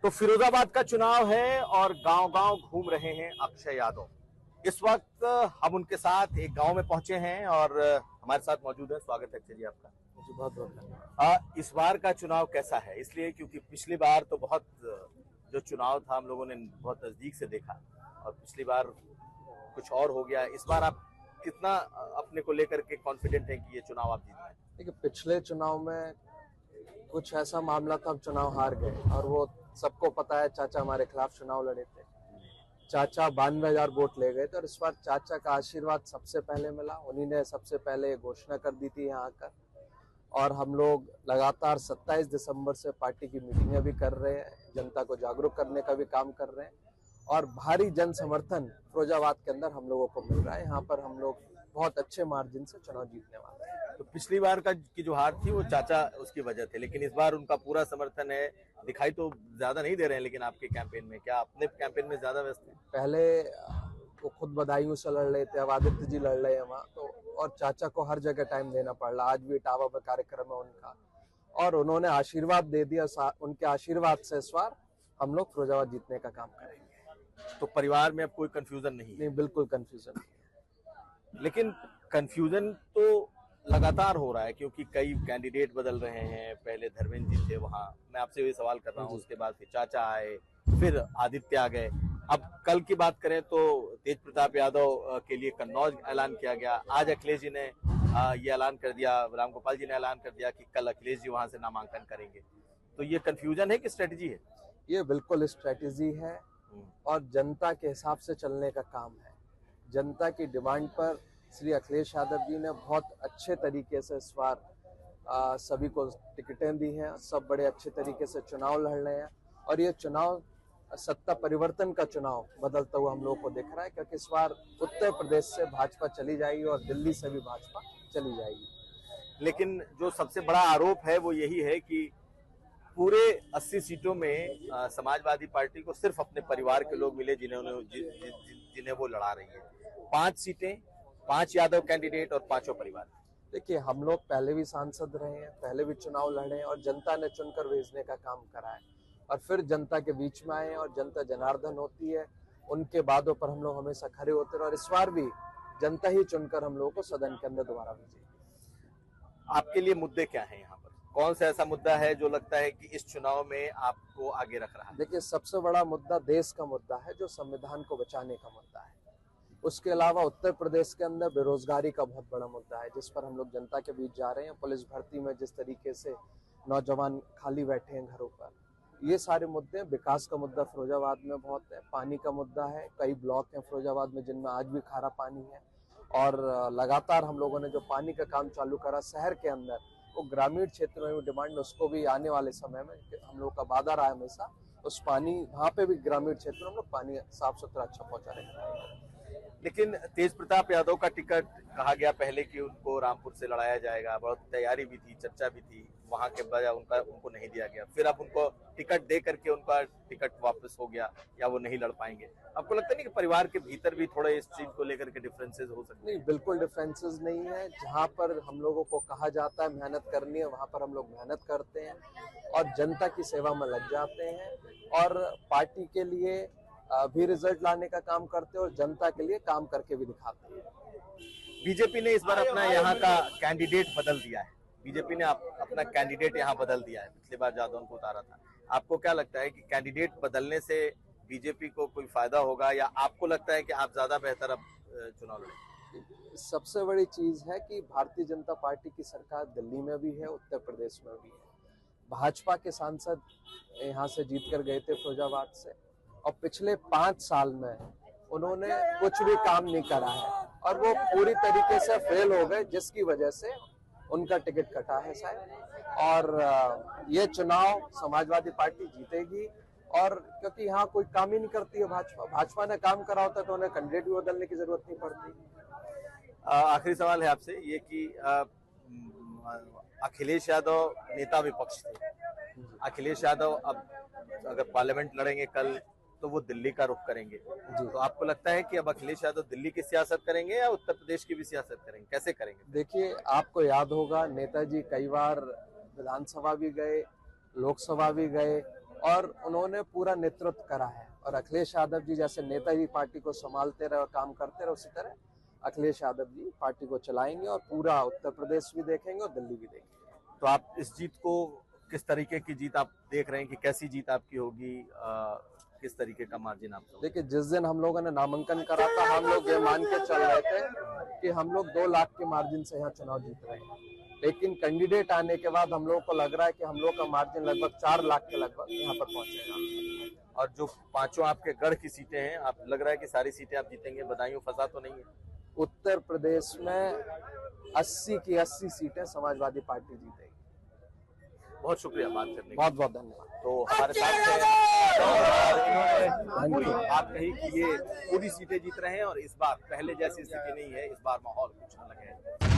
तो फिरोजाबाद का चुनाव है और गांव-गांव घूम रहे हैं अक्षय यादव। इस वक्त हम उनके साथ एक गांव में पहुंचे हैं और हमारे साथ मौजूद है। स्वागत है अक्षय जी आपका। जी बहुत बहुत धन्यवाद। इस बार का चुनाव कैसा है? इसलिए क्योंकि पिछली बार तो बहुत जो चुनाव था हम लोगों ने बहुत नजदीक से देखा और पिछली बार कुछ और हो गया। इस बार आप कितना अपने को लेकर के कॉन्फिडेंट हैं कि ये चुनाव आप जीत पाएंगे? देखिए, पिछले चुनाव में कुछ ऐसा मामला था, हम चुनाव हार गए और वो सबको पता है। चाचा हमारे खिलाफ चुनाव लड़े थे, चाचा 92,000 वोट ले गए थे और इस बार चाचा का आशीर्वाद सबसे पहले मिला। उन्हीं ने सबसे पहले घोषणा कर दी थी यहाँ आकर और हम लोग लगातार 27 दिसंबर से पार्टी की मीटिंगें भी कर रहे हैं, जनता को जागरूक करने का भी काम कर रहे हैं और भारी जन समर्थन फिरोजाबाद के अंदर हम लोगों को मिल रहा है। यहाँ पर हम लोग बहुत अच्छे मार्जिन से चुनाव जीतने वाले हैं। तो पिछली बार का की जो हार थी वो चाचा उसकी वजह थे, लेकिन इस बार उनका पूरा समर्थन है। दिखाई तो ज्यादा नहीं दे रहे हैं, लेकिन आपके कैंपेन में क्या अपने कैंपेन में ज्यादा व्यस्त हैं? पहले वो खुद बदायूं से लड़ रहे थे, अब आदित्य जी लड़ रहे हैं वहाँ तो, और चाचा को हर जगह टाइम देना पड़ रहा। आज भी इटावा में कार्यक्रम है उनका और उन्होंने आशीर्वाद दे दिया। उनके आशीर्वाद से इस बार हम लोग फिरोजाबाद जीतने का काम करेंगे। तो परिवार में अब कोई कंफ्यूजन नहीं है? नहीं, बिल्कुल कंफ्यूजन नहीं है। लेकिन कंफ्यूजन तो लगातार हो रहा है क्योंकि कई कैंडिडेट बदल रहे हैं। पहले धर्मेंद्र जी थे वहां, मैं आपसे वही सवाल कर रहा हूँ। उसके बाद फिर चाचा आए, फिर आदित्य आ गए। अब कल की बात करें तो तेज प्रताप यादव के लिए कन्नौज ऐलान किया गया। आज अखिलेश जी ने ये ऐलान कर दिया, राम गोपाल जी ने ऐलान कर दिया कि कल अखिलेश जी वहां से नामांकन करेंगे। तो ये कंफ्यूजन है कि स्ट्रेटजी है? ये बिल्कुल स्ट्रेटजी है और जनता के हिसाब से चलने का काम है। जनता की डिमांड पर श्री अखिलेश यादव जी ने बहुत अच्छे तरीके से इस बार सभी को टिकटें दी हैं। सब बड़े अच्छे तरीके से चुनाव लड़ रहे हैं और ये चुनाव सत्ता परिवर्तन का चुनाव बदलता हुआ हम लोगों को दिख रहा है, क्योंकि इस बार उत्तर प्रदेश से भाजपा चली जाएगी और दिल्ली से भी भाजपा चली जाएगी। लेकिन जो सबसे बड़ा आरोप है वो यही है कि पूरे 80 सीटों में समाजवादी पार्टी को सिर्फ अपने परिवार के लोग मिले जिन्हें वो लड़ा रही है। 5 सीटें, 5 यादव कैंडिडेट और 5 परिवार। देखिए, हम लोग पहले भी सांसद रहे हैं, पहले भी चुनाव लड़े हैं और जनता ने चुनकर भेजने का काम करा है और फिर जनता के बीच में आए और जनता जनार्दन होती है। उनके बातों पर हम लोग हमेशा खड़े होते हैं और इस बार भी जनता ही चुनकर हम लोगों को सदन के अंदर दोबारा भेजेगी। आपके लिए मुद्दे क्या हैं यहाँ पर? कौन सा ऐसा मुद्दा है जो लगता है कि इस चुनाव में आपको आगे रख रहा है? देखिए, सबसे बड़ा मुद्दा देश का मुद्दा है, जो संविधान को बचाने का मुद्दा है। उसके अलावा उत्तर प्रदेश के अंदर बेरोजगारी का बहुत बड़ा मुद्दा है, जिस पर हम लोग जनता के बीच जा रहे हैं। पुलिस भर्ती में जिस तरीके से नौजवान खाली बैठे हैं घरों पर, ये सारे मुद्दे। विकास का मुद्दा फिरोजाबाद में बहुत है, पानी का मुद्दा है। कई ब्लॉक हैं फिरोजाबाद में जिनमें आज भी खारा पानी है और लगातार हम लोगों ने जो पानी का काम चालू करा शहर के अंदर, वो ग्रामीण क्षेत्र में भी डिमांड, उसको भी आने वाले समय में हम लोग का वादा रहा है हमेशा। उस पानी वहाँ पे भी ग्रामीण क्षेत्र में हम लोग पानी साफ सुथरा अच्छा पहुँचा रहे हैं। लेकिन तेज प्रताप यादव का टिकट कहा गया पहले कि उनको रामपुर से लड़ाया जाएगा, बहुत तैयारी भी थी, चर्चा भी थी, वहां के बजाय उनको नहीं दिया गया। फिर अब उनको टिकट दे करके उनका टिकट वापस हो गया या वो नहीं लड़ पाएंगे। आपको लगता नहीं कि परिवार के भीतर भी थोड़े इस चीज को लेकर के डिफरेंसेस हो सकते हैं? नहीं, बिल्कुल डिफरेंसेस नहीं है। जहाँ पर हम लोगों को कहा जाता है मेहनत करनी है, वहाँ पर हम लोग मेहनत करते हैं और जनता की सेवा में लग जाते हैं और पार्टी के लिए भी रिजल्ट लाने का काम करते हैं और जनता के लिए काम करके भी दिखाते हैं। बीजेपी ने इस बार अपना यहाँ का कैंडिडेट बदल दिया है। बीजेपी ने अपना कैंडिडेट यहाँ बदल दिया है। पिछली बार जादौन को उतारा था। आपको क्या लगता है कि कैंडिडेट बदलने से बीजेपी को कोई फायदा होगा या आपको लगता है कि आप ज्यादा बेहतर अब चुनाव लड़ेंगे? सबसे बड़ी चीज है कि भारतीय जनता पार्टी की सरकार दिल्ली में भी है, उत्तर प्रदेश में भी है। भाजपा के सांसद यहाँ से जीत कर गए थे फिरोजाबाद से और पिछले 5 साल में उन्होंने कुछ भी काम नहीं करा है और वो पूरी तरीके से फेल हो गए, जिसकी वजह से उनका टिकट कटा है शायद। और ये चुनाव समाजवादी पार्टी जीतेगी और क्योंकि यहाँ कोई काम ही नहीं करती है भाजपा ने काम करा होता तो उन्हें कैंडिडेट भी बदलने की जरूरत नहीं पड़ती। आखिरी सवाल है आपसे ये कि अखिलेश यादव नेता विपक्ष थे। अखिलेश यादव अब अगर पार्लियामेंट लड़ेंगे कल तो वो दिल्ली का रुख करेंगे। तो आपको लगता है कि अब अखिलेश यादव दिल्ली की सियासत करेंगे या उत्तर प्रदेश की भी सियासत करेंगे? कैसे करेंगे? देखिए, आपको याद होगा नेताजी कई बार विधानसभा भी गए, लोकसभा भी गए और उन्होंने पूरा नेतृत्व करा है। और अखिलेश यादव जी जैसे नेता जी पार्टी को संभालते रहे और काम करते रहे, उसी तरह अखिलेश यादव जी पार्टी को चलाएंगे और पूरा उत्तर प्रदेश भी देखेंगे और दिल्ली भी देखेंगे। तो आप इस जीत को किस तरीके की जीत आप देख रहे हैं कि कैसी जीत आपकी होगी, किस तरीके का मार्जिन आप? देखिए, जिस दिन हम लोगों ने नामांकन करा था, हम लोग ये मान के चल रहे थे कि हम लोग 2 लाख के मार्जिन से यहाँ चुनाव जीत रहे हैं, लेकिन कैंडिडेट आने के बाद हम लोगों को लग रहा है कि हम लोग का मार्जिन लगभग 4 लाख के लगभग यहाँ पर पहुंचेगा। और जो 5 आपके गढ़ की सीटें हैं, आप लग रहा है कि सारी सीटें आप जीतेंगे, बदायूं फंसा तो नहीं है? उत्तर प्रदेश में 80 की 80 सीटें समाजवादी पार्टी जीतेगी। बहुत शुक्रिया बात करने के लिए। बहुत बहुत धन्यवाद। तो हमारे साथ थे और इन्होंने बात कही कि ये पूरी सीटें जीत रहे हैं और इस बार पहले जैसी स्थिति नहीं है, इस बार माहौल कुछ अलग है।